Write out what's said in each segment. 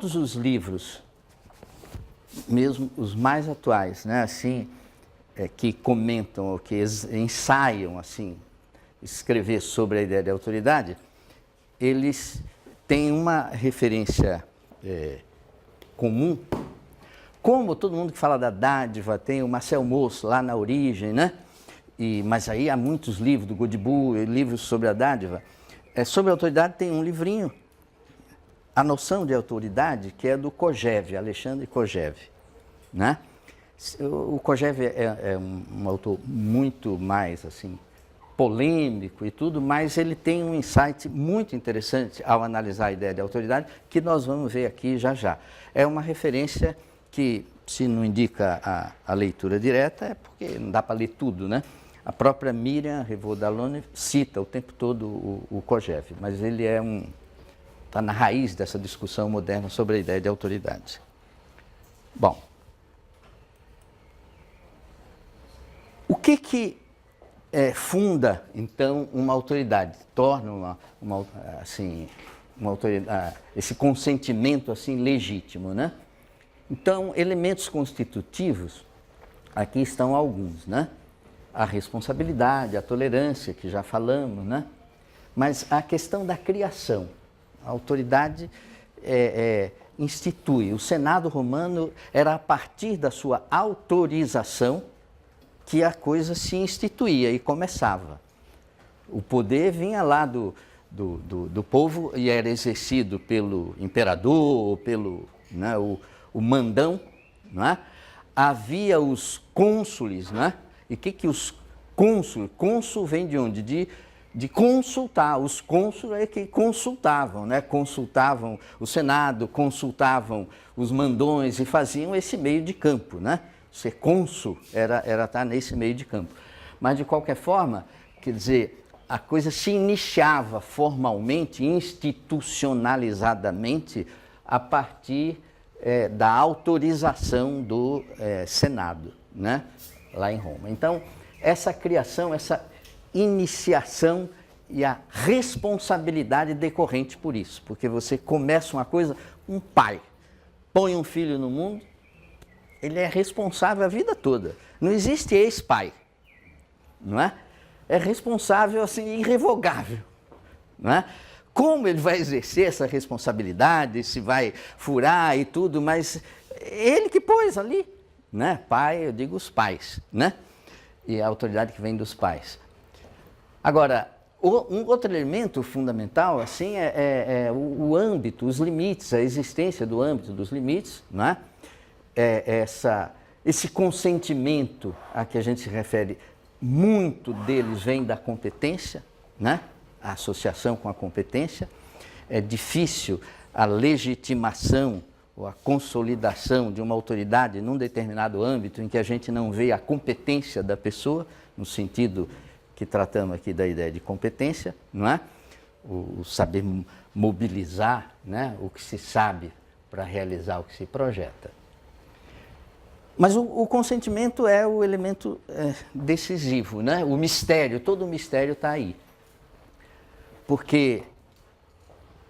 todos os livros, mesmo os mais atuais, né, assim, que comentam ou que ensaiam assim, escrever sobre a ideia de autoridade, eles têm uma referência comum. Como todo mundo que fala da dádiva, tem o Marcel Mauss lá na origem, né? Mas aí há muitos livros do Godbout, livros sobre a dádiva. Sobre a autoridade tem um livrinho, A Noção de Autoridade, que é do Kojève, Alexandre Kojève, né? O Kojève é um autor muito mais assim, polêmico e tudo, mas ele tem um insight muito interessante ao analisar a ideia de autoridade, que nós vamos ver aqui já já. É uma referência que, se não indica a leitura direta, é porque não dá para ler tudo, né? A própria Miriam Revaud-Dallon cita o tempo todo o Kojève, mas ele está na raiz dessa discussão moderna sobre a ideia de autoridade. Bom, o que funda, então, uma autoridade? Torna uma autoridade, esse consentimento assim, legítimo, né? Então, elementos constitutivos, aqui estão alguns, né? A responsabilidade, a tolerância, que já falamos, né? Mas a questão da criação. A autoridade institui. O Senado romano era a partir da sua autorização que a coisa se instituía e começava. O poder vinha lá do povo e era exercido pelo imperador, pelo o mandão, não é? Havia os cônsules, não é? E o que os cônsules? Cônsul vem de onde? De consultar. Os cônsules é que consultavam, né? Consultavam o Senado, consultavam os mandões e faziam esse meio de campo, né? Ser cônsul era estar nesse meio de campo. Mas, de qualquer forma, quer dizer, a coisa se iniciava formalmente, institucionalizadamente, a partir da autorização do Senado, né? Lá em Roma. Então, essa criação, essa iniciação e a responsabilidade decorrente por isso. Porque você começa uma coisa, um pai põe um filho no mundo, ele é responsável a vida toda. Não existe ex-pai, não é? É responsável, assim, irrevogável, não é? Como ele vai exercer essa responsabilidade, se vai furar e tudo, mas ele que pôs ali, né? Pai, eu digo os pais, né? E a autoridade que vem dos pais. Agora, um outro elemento fundamental, assim, é o âmbito, os limites, a existência do âmbito dos limites, não é? Esse consentimento a que a gente se refere, muito deles vem da competência, né? A associação com a competência. É difícil a legitimação ou a consolidação de uma autoridade num determinado âmbito em que a gente não vê a competência da pessoa, no sentido que tratamos aqui da ideia de competência, não é? O saber mobilizar, né? O que se sabe para realizar o que se projeta. Mas o consentimento é o elemento decisivo, né? O mistério, todo o mistério está aí. Porque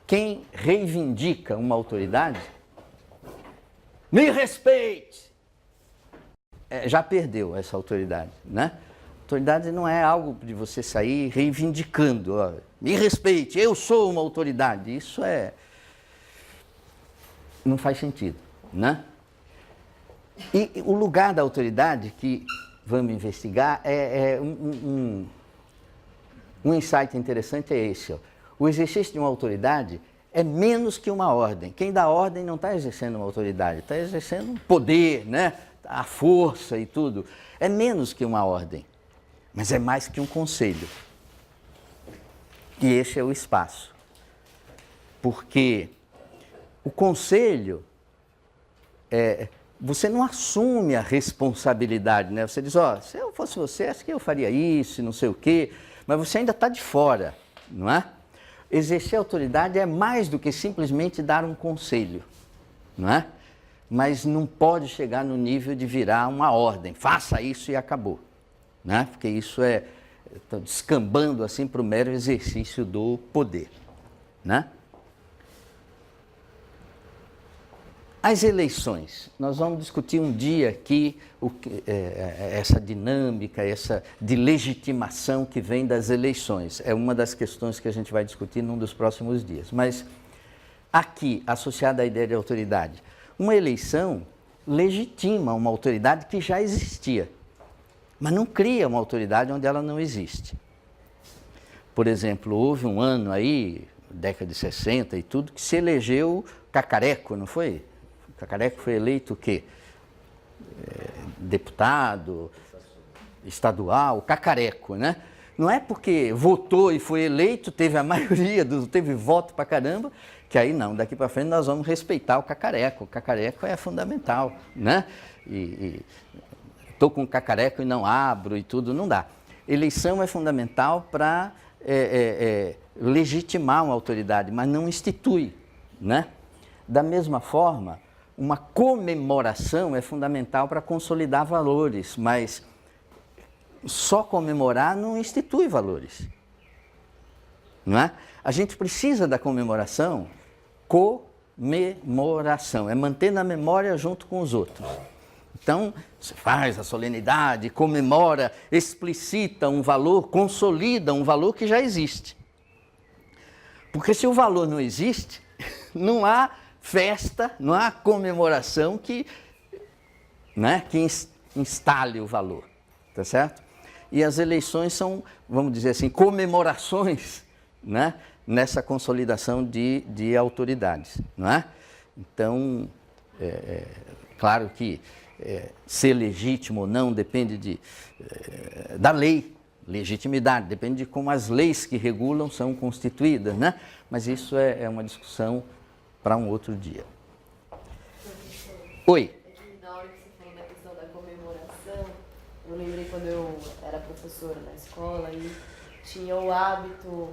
quem reivindica uma autoridade, me respeite, já perdeu essa autoridade, né? Autoridade não é algo de você sair reivindicando, ó, me respeite, eu sou uma autoridade. Isso não faz sentido, né? E o lugar da autoridade que vamos investigar um insight interessante é esse. Ó. O exercício de uma autoridade é menos que uma ordem. Quem dá ordem não está exercendo uma autoridade, está exercendo um poder, né? A força e tudo. É menos que uma ordem, mas é mais que um conselho. E esse é o espaço. Porque o conselho, você não assume a responsabilidade, né? Você diz, ó, se eu fosse você, acho que eu faria isso, não sei o quê, mas você ainda está de fora, não é? Exercer autoridade é mais do que simplesmente dar um conselho, não é? Mas não pode chegar no nível de virar uma ordem, faça isso e acabou, né? Porque isso está descambando assim para o mero exercício do poder, né? As eleições, nós vamos discutir um dia aqui essa dinâmica, essa de legitimação que vem das eleições. É uma das questões que a gente vai discutir num dos próximos dias. Mas aqui, associada à ideia de autoridade, uma eleição legitima uma autoridade que já existia, mas não cria uma autoridade onde ela não existe. Por exemplo, houve um ano aí, década de 60 e tudo, que se elegeu Cacareco, não foi? Cacareco foi eleito o quê? Deputado estadual, Cacareco, né? Não é porque votou e foi eleito, teve a maioria, teve voto pra caramba, que aí não, daqui para frente nós vamos respeitar o Cacareco. O Cacareco é fundamental, né? Estou com o Cacareco e não abro e tudo, não dá. Eleição é fundamental para legitimar uma autoridade, mas não institui, né? Da mesma forma, uma comemoração é fundamental para consolidar valores, mas só comemorar não institui valores, não é? A gente precisa da comemoração, é manter na memória junto com os outros. Então, você faz a solenidade, comemora, explicita um valor, consolida um valor que já existe. Porque se o valor não existe, não há festa, não há comemoração que instale o valor, tá certo? E as eleições são, vamos dizer assim, comemorações, né, nessa consolidação de autoridades, não é? Então, claro que ser legítimo ou não depende da lei, legitimidade, depende de como as leis que regulam são constituídas, né? Mas isso é uma discussão para um outro dia. Oi. Na hora que você falou da questão da comemoração, eu lembrei quando eu era professora na escola e tinha o hábito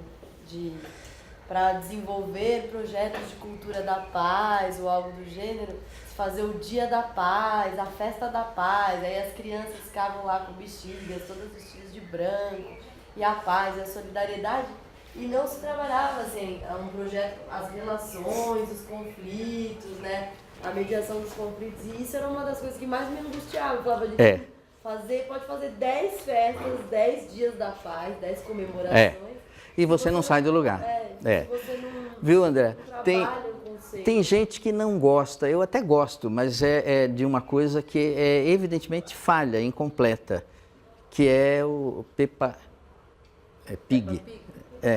para desenvolver projetos de cultura da paz ou algo do gênero, fazer o dia da paz, a festa da paz, aí as crianças ficavam lá com bexigas, todas vestidas de branco, e a paz, e a solidariedade, e não se trabalhava assim, um projeto, as relações, os conflitos, né, a mediação dos conflitos, e isso era uma das coisas que mais me angustiava. Eu falava pode fazer 10 festas, 10 dias da paz, 10 comemorações, e você não sai do lugar. Se você não, viu, André? Não Tem gente que não gosta, eu até gosto, mas é de uma coisa que é evidentemente falha, incompleta, que é o Peppa Pig.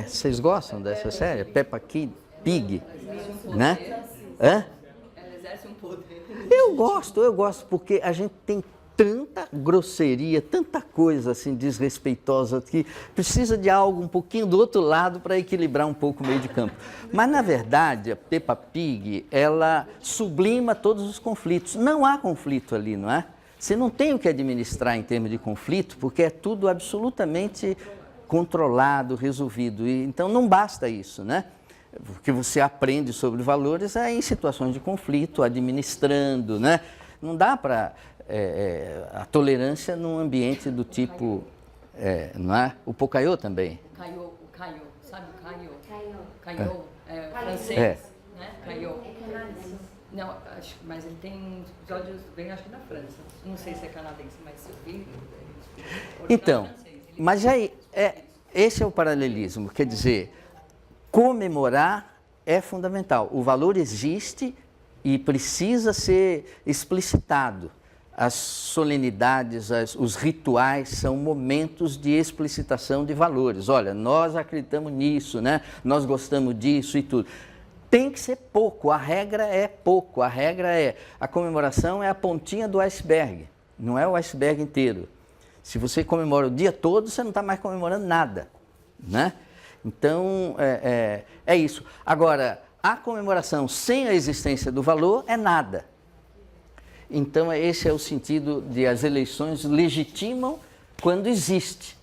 Vocês gostam dessa série? Peppa Pig, né? Hã? Ela exerce um poder. Eu gosto, porque a gente tem tanta grosseria, tanta coisa assim desrespeitosa que precisa de algo um pouquinho do outro lado para equilibrar um pouco o meio de campo. Mas na verdade a Peppa Pig, ela sublima todos os conflitos. Não há conflito ali, não é? Você não tem o que administrar em termos de conflito, porque é tudo absolutamente controlado, resolvido. E, então não basta isso, né? O que você aprende sobre valores é em situações de conflito, administrando, né? Não dá para a tolerância num ambiente do tipo, não é? O Pocaiô também. O Caio, sabe o Caio? Caio. Francês, né? Caio. Não, mas ele tem episódios bem, acho que na França. Não sei se é canadense, mas eu vi. Então, mas aí, esse é o paralelismo, quer dizer, comemorar é fundamental. O valor existe e precisa ser explicitado. As solenidades, os rituais são momentos de explicitação de valores. Olha, nós acreditamos nisso, né? Nós gostamos disso e tudo. Tem que ser pouco, a regra é pouco, a comemoração é a pontinha do iceberg, não é o iceberg inteiro. Se você comemora o dia todo, você não está mais comemorando nada, né? Então, é isso. Agora, a comemoração sem a existência do valor é nada. Então, esse é o sentido de as eleições legitimam quando existe.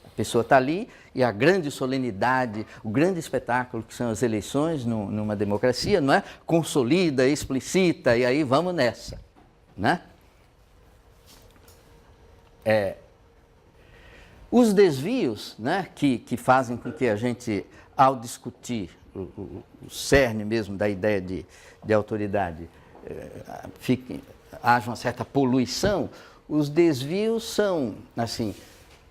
A pessoa está ali e a grande solenidade, o grande espetáculo que são as eleições numa democracia, não é? Consolida, explicita e aí vamos nessa, né? Os desvios, né, que fazem com que a gente, ao discutir o cerne mesmo da ideia de autoridade, haja uma certa poluição, os desvios são, assim,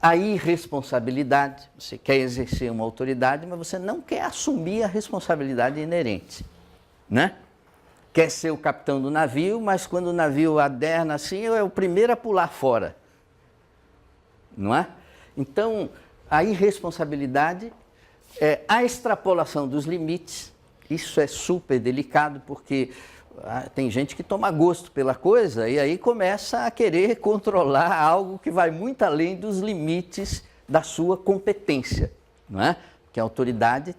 a irresponsabilidade. Você quer exercer uma autoridade, mas você não quer assumir a responsabilidade inerente, né? Quer ser o capitão do navio, mas quando o navio aderna assim, é o primeiro a pular fora, não é? Então, a irresponsabilidade é a extrapolação dos limites. Isso é super delicado, porque tem gente que toma gosto pela coisa e aí começa a querer controlar algo que vai muito além dos limites da sua competência, não é? Porque a autoridade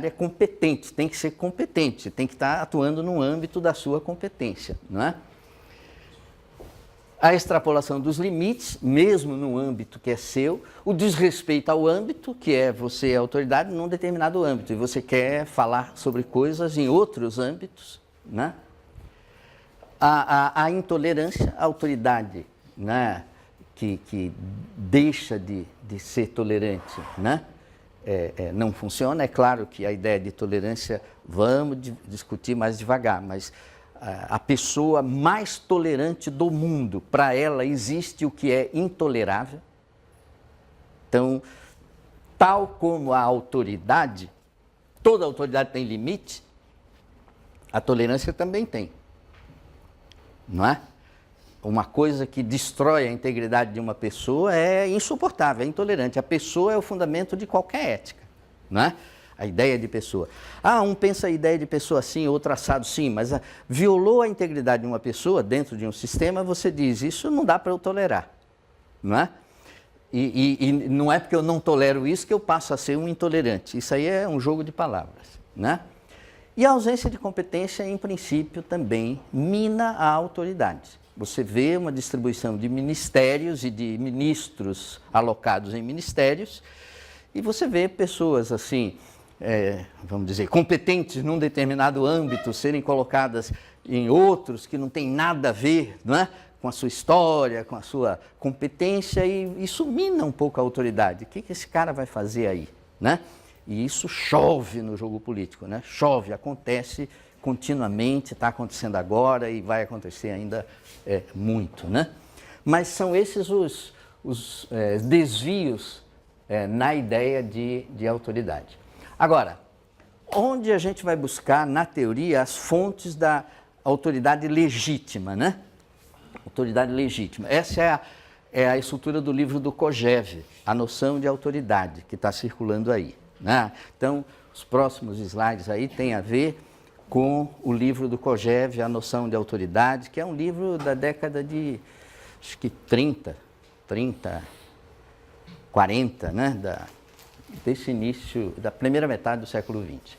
é competente, tem que ser competente, tem que estar atuando no âmbito da sua competência, não é? A extrapolação dos limites, mesmo no âmbito que é seu, o desrespeito ao âmbito, que é você é autoridade num determinado âmbito, e você quer falar sobre coisas em outros âmbitos, né? A intolerância, a autoridade, né, que deixa de ser tolerante, né? Não funciona. É claro que a ideia de tolerância, vamos discutir mais devagar, mas a pessoa mais tolerante do mundo, para ela existe o que é intolerável. Então, tal como a autoridade, toda autoridade tem limite, a tolerância também tem, não é? Uma coisa que destrói a integridade de uma pessoa é insuportável, é intolerante. A pessoa é o fundamento de qualquer ética, não é? A ideia de pessoa. Um pensa a ideia de pessoa assim, outro assado sim, mas violou a integridade de uma pessoa dentro de um sistema, você diz, isso não dá para eu tolerar, não é? E não é porque eu não tolero isso que eu passo a ser um intolerante. Isso aí é um jogo de palavras, né? E a ausência de competência, em princípio, também mina a autoridade. Você vê uma distribuição de ministérios e de ministros alocados em ministérios, e você vê pessoas assim, vamos dizer, competentes num determinado âmbito, serem colocadas em outros que não tem nada a ver, não é? Com a sua história, com a sua competência, e isso mina um pouco a autoridade. O que esse cara vai fazer aí, né? E isso chove no jogo político, né? Chove, acontece continuamente, está acontecendo agora e vai acontecer ainda muito, né? Mas são esses os desvios na ideia de autoridade. Agora, onde a gente vai buscar, na teoria, as fontes da autoridade legítima, né? Autoridade legítima. Essa é a estrutura do livro do Kojève, A Noção de Autoridade, que está circulando aí, né? Então, os próximos slides aí têm a ver com o livro do Kojève, A Noção de Autoridade, que é um livro da década de, acho que 40, né? Desse início, da primeira metade do século XX.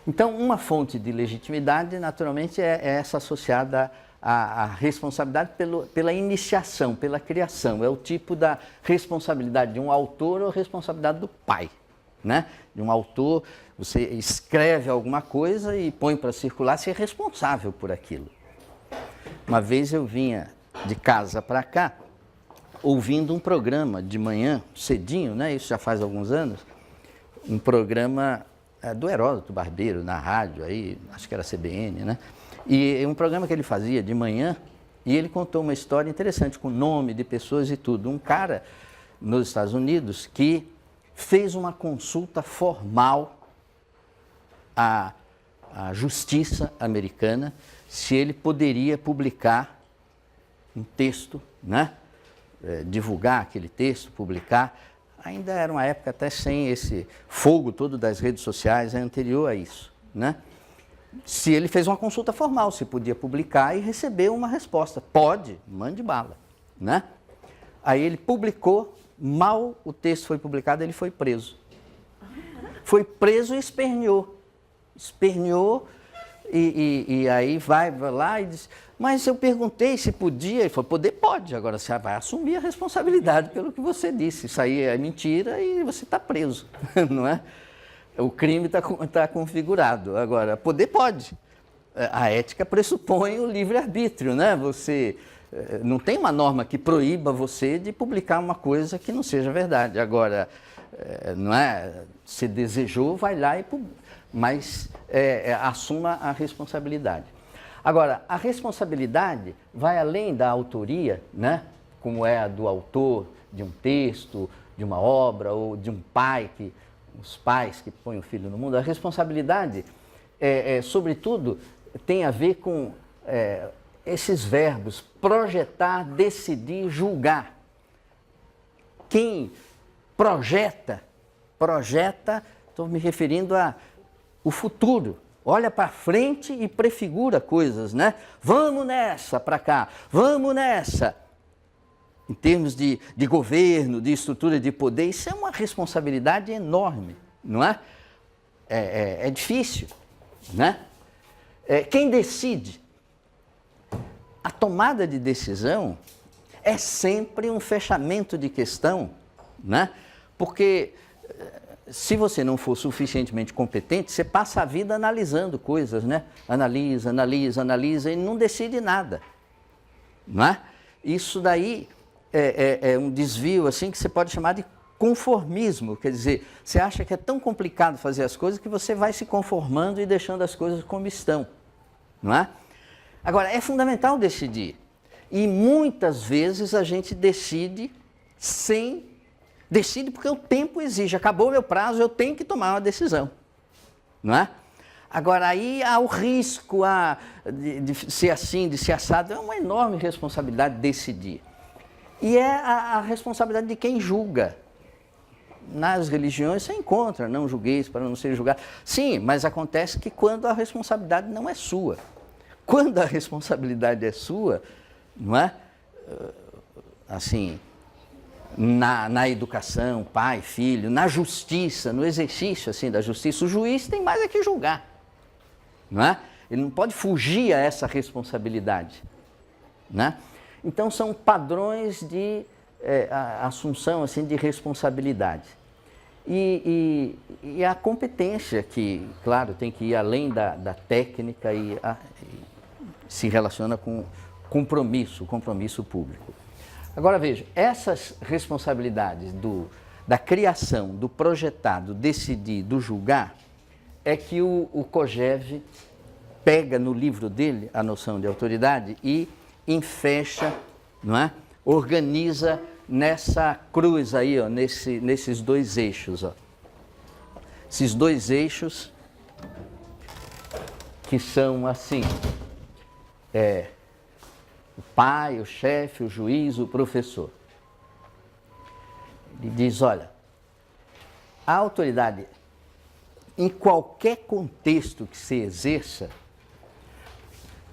Então, uma fonte de legitimidade, naturalmente, é essa associada à responsabilidade pela iniciação, pela criação. É o tipo da responsabilidade de um autor ou responsabilidade do pai, né? De um autor, você escreve alguma coisa e põe para circular, você é responsável por aquilo. Uma vez eu vinha de casa para cá, ouvindo um programa de manhã, cedinho, né? Isso já faz alguns anos, um programa do Heródoto Barbeiro, na rádio, aí, acho que era CBN, né? E um programa que ele fazia de manhã, e ele contou uma história interessante, com nome de pessoas e tudo. Um cara nos Estados Unidos que fez uma consulta formal à justiça americana se ele poderia publicar um texto, né? Divulgar aquele texto, publicar. Ainda era uma época até sem esse fogo todo das redes sociais, é anterior a isso, né? Se ele fez uma consulta formal, se podia publicar e recebeu uma resposta. Pode, mande bala, né? Aí ele publicou, mal o texto foi publicado, ele foi preso. Foi preso e esperneou. Esperneou e aí vai lá e diz, mas eu perguntei se podia, ele falou, poder pode, agora você vai assumir a responsabilidade pelo que você disse. Isso aí é mentira e você está preso, não é? O crime está configurado. Agora, poder pode. A ética pressupõe o livre-arbítrio, né? Você não tem uma norma que proíba você de publicar uma coisa que não seja verdade. Agora, não é? Se desejou, vai lá e publica. Mas assuma a responsabilidade. Agora, a responsabilidade vai além da autoria, né? Como é a do autor de um texto, de uma obra, ou de um pai, os pais que põem o filho no mundo. A responsabilidade, sobretudo, tem a ver com esses verbos: projetar, decidir, julgar. Quem projeta, estou me referindo ao futuro. Olha para frente e prefigura coisas, né? Vamos nessa para cá, vamos nessa. Em termos de governo, de estrutura de poder, isso é uma responsabilidade enorme, não é? É difícil, né? Quem decide? A tomada de decisão é sempre um fechamento de questão, né? Porque se você não for suficientemente competente, você passa a vida analisando coisas, né? Analisa e não decide nada, não é? Isso daí é um desvio assim que você pode chamar de conformismo, quer dizer, você acha que é tão complicado fazer as coisas que você vai se conformando e deixando as coisas como estão, não é? Agora, é fundamental decidir, e muitas vezes a gente decide porque o tempo exige, acabou o meu prazo, eu tenho que tomar uma decisão, não é? Agora, aí há o risco de ser assim, de ser assado, é uma enorme responsabilidade decidir. E é a responsabilidade de quem julga. Nas religiões você encontra, não julgueis para não ser julgado. Sim, mas acontece que quando a responsabilidade não é sua. Quando a responsabilidade é sua, não é? Assim, na educação, pai, filho, na justiça, no exercício assim, da justiça, o juiz tem mais que julgar, não é? Ele não pode fugir a essa responsabilidade, né? Então são padrões de assunção assim, de responsabilidade. E a competência que, claro, tem que ir além da técnica e se relaciona com compromisso público. Agora veja, essas responsabilidades da criação, do projetar, do decidir, do julgar, é que o Kojève pega no livro dele a noção de autoridade e enfecha, não é? Organiza nessa cruz aí, ó, nesses dois eixos. Ó. Esses dois eixos que são assim, o pai, o chefe, o juiz, o professor. Ele diz, olha, a autoridade, em qualquer contexto que se exerça,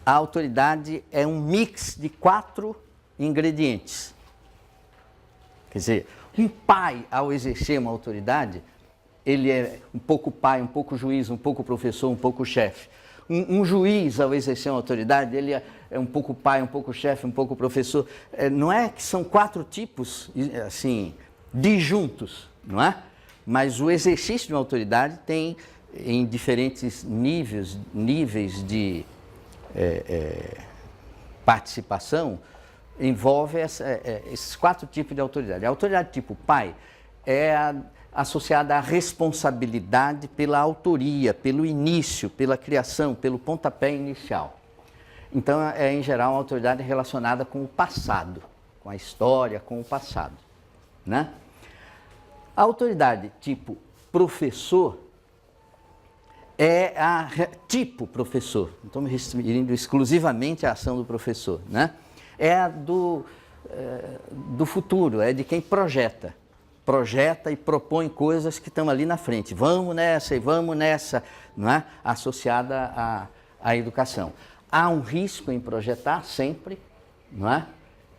a autoridade é um mix de 4 ingredientes. Quer dizer, um pai, ao exercer uma autoridade, ele é um pouco pai, um pouco juiz, um pouco professor, um pouco chefe. Um juiz, ao exercer uma autoridade, ele é um pouco pai, um pouco chefe, um pouco professor. Não é que são 4 tipos, assim, disjuntos, não é? Mas o exercício de uma autoridade tem, em diferentes níveis de participação, envolve esses 4 tipos de autoridade. A autoridade tipo pai é associada à responsabilidade pela autoria, pelo início, pela criação, pelo pontapé inicial. Então, em geral, uma autoridade relacionada com o passado, com a história, com o passado, né? A autoridade tipo professor tipo professor, não estou me referindo exclusivamente à ação do professor, né? É a do futuro, é de quem projeta e propõe coisas que estão ali na frente. Vamos nessa e vamos nessa, não é? Associada à educação. Há um risco em projetar sempre, não é?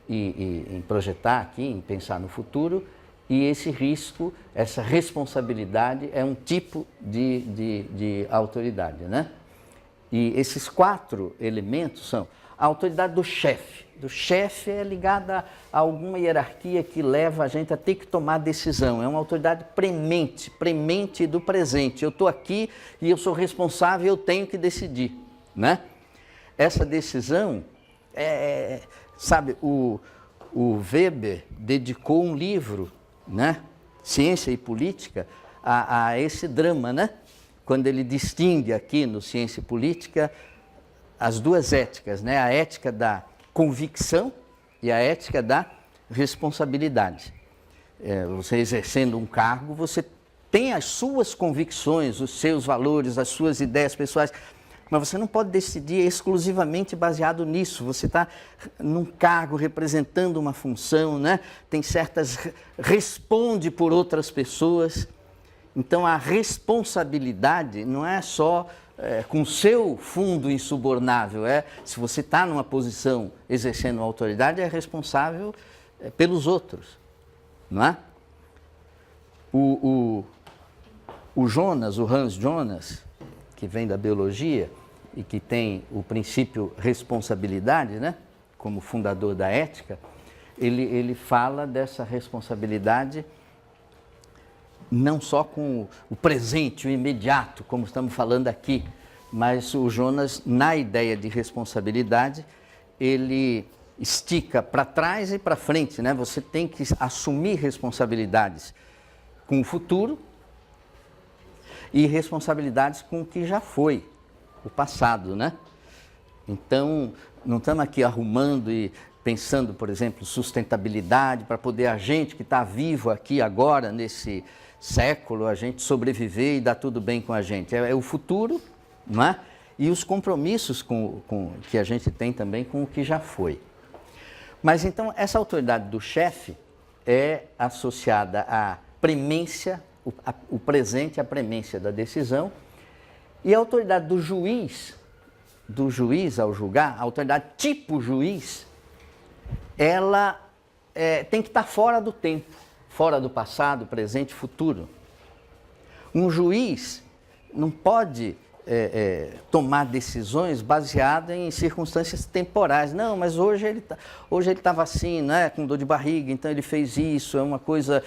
E em projetar aqui, em pensar no futuro, e esse risco, essa responsabilidade é um tipo de autoridade, né? E esses 4 elementos são a autoridade do chefe. Do chefe é ligada a alguma hierarquia que leva a gente a ter que tomar decisão. É uma autoridade premente do presente. Eu estou aqui e eu sou responsável, eu tenho que decidir, né? Essa decisão, sabe, o Weber dedicou um livro, né? Ciência e Política, a esse drama, né? Quando ele distingue aqui no Ciência e Política as duas éticas, né? A ética da convicção e a ética da responsabilidade. Você exercendo um cargo, você tem as suas convicções, os seus valores, as suas ideias pessoais, mas você não pode decidir exclusivamente baseado nisso. Você está num cargo representando uma função, né? Tem certas... responde por outras pessoas. Então a responsabilidade não é só com seu fundo insubornável, se você está numa posição exercendo uma autoridade, é responsável pelos outros, não é? O Jonas, o Hans Jonas, que vem da biologia e que tem o princípio responsabilidade, né, como fundador da ética, ele fala dessa responsabilidade não só com o presente, o imediato, como estamos falando aqui, mas o Jonas, na ideia de responsabilidade, ele estica para trás e para frente, né? Você tem que assumir responsabilidades com o futuro e responsabilidades com o que já foi, o passado, né? Então, não estamos aqui arrumando e pensando, por exemplo, sustentabilidade para poder a gente que está vivo aqui agora, nesse século, a gente sobreviver e dar tudo bem com a gente. É o futuro, não é? E os compromissos que a gente tem também com o que já foi. Mas então, essa autoridade do chefe é associada à premência, o presente, a premência da decisão, e a autoridade do juiz ao julgar, a autoridade tipo juiz, ela tem que estar fora do tempo, fora do passado, presente e futuro. Um juiz não pode tomar decisões baseadas em circunstâncias temporais. Não, mas hoje ele estava assim, né, com dor de barriga, então ele fez isso, é uma coisa...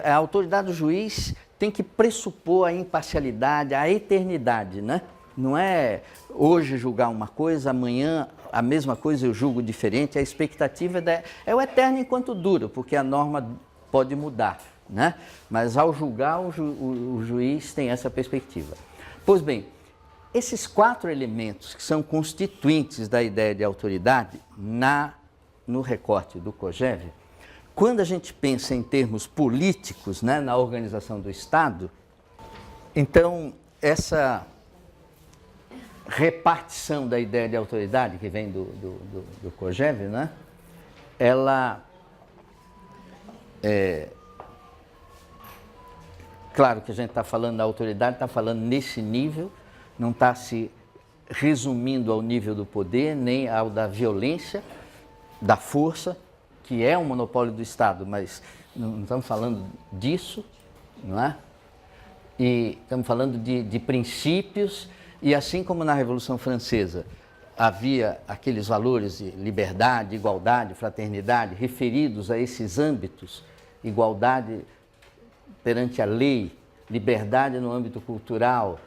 a autoridade do juiz tem que pressupor a imparcialidade, a eternidade, né? Não é hoje julgar uma coisa, amanhã a mesma coisa eu julgo diferente. A expectativa é o eterno enquanto dura, porque a norma pode mudar, né? Mas ao julgar, o juiz tem essa perspectiva. Pois bem, esses 4 elementos que são constituintes da ideia de autoridade no recorte do Kojève, quando a gente pensa em termos políticos, né, na organização do Estado, então essa repartição da ideia de autoridade que vem do Kojève, né, ela claro que a gente está falando da autoridade, está falando nesse nível, não está se resumindo ao nível do poder, nem ao da violência, da força, que é um monopólio do Estado, mas não estamos falando disso, não é? E estamos falando de princípios, e assim como na Revolução Francesa havia aqueles valores de liberdade, igualdade, fraternidade, referidos a esses âmbitos, igualdade perante a lei, liberdade no âmbito cultural,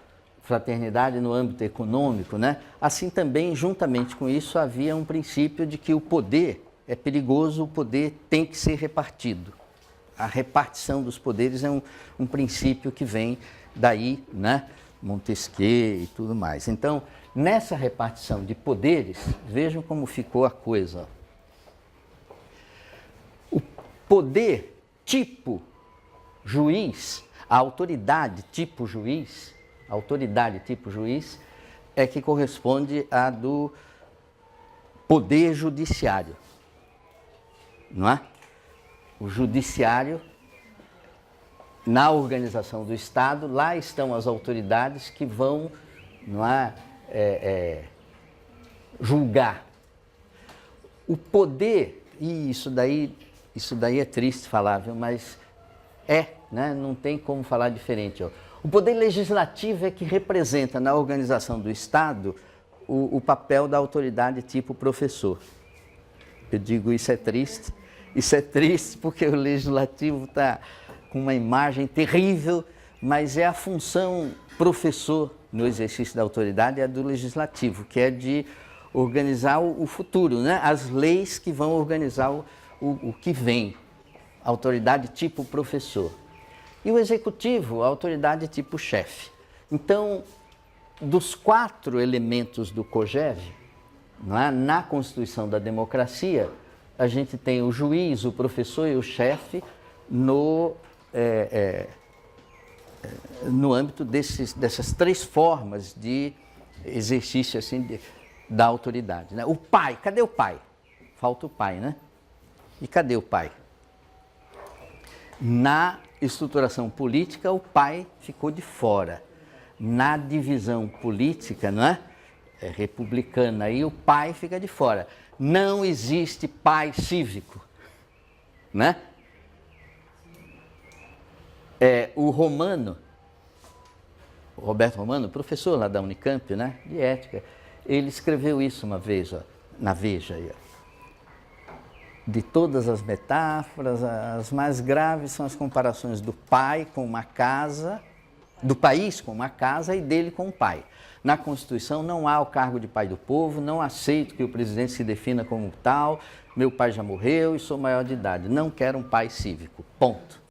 fraternidade no âmbito econômico, né? Assim também, juntamente com isso, havia um princípio de que o poder é perigoso, o poder tem que ser repartido. A repartição dos poderes é um princípio que vem daí, né? Montesquieu e tudo mais. Então, nessa repartição de poderes, vejam como ficou a coisa. O poder tipo juiz, a autoridade tipo juiz é que corresponde à do poder judiciário, não é? O judiciário, na organização do Estado, lá estão as autoridades que vão, não é, julgar. O poder, e isso daí é triste falar, viu? Mas né? Não tem como falar diferente. Ó. O poder legislativo é que representa na organização do Estado o papel da autoridade tipo professor. Eu digo isso é triste porque o legislativo está com uma imagem terrível, mas é a função professor no exercício da autoridade é a do legislativo, que é de organizar o futuro, né? As leis que vão organizar o que vem. Autoridade tipo professor. E o executivo, a autoridade tipo chefe. Então, dos 4 elementos do COGEV, não é? Na Constituição da Democracia, a gente tem o juiz, o professor e o chefe no âmbito dessas 3 formas de exercício assim, da autoridade. Né? O pai, cadê o pai? Falta o pai, né? E cadê o pai? Na estruturação política, o pai ficou de fora. Na divisão política, não é? Republicana, aí o pai fica de fora. Não existe pai cívico, né? O Romano, o Roberto Romano, professor lá da Unicamp, né, de ética, ele escreveu isso uma vez, ó, na Veja. Aí, ó. De todas as metáforas, as mais graves são as comparações do pai com uma casa, do país com uma casa e dele com o pai. Na Constituição não há o cargo de pai do povo, não aceito que o presidente se defina como tal, meu pai já morreu e sou maior de idade, não quero um pai cívico, ponto.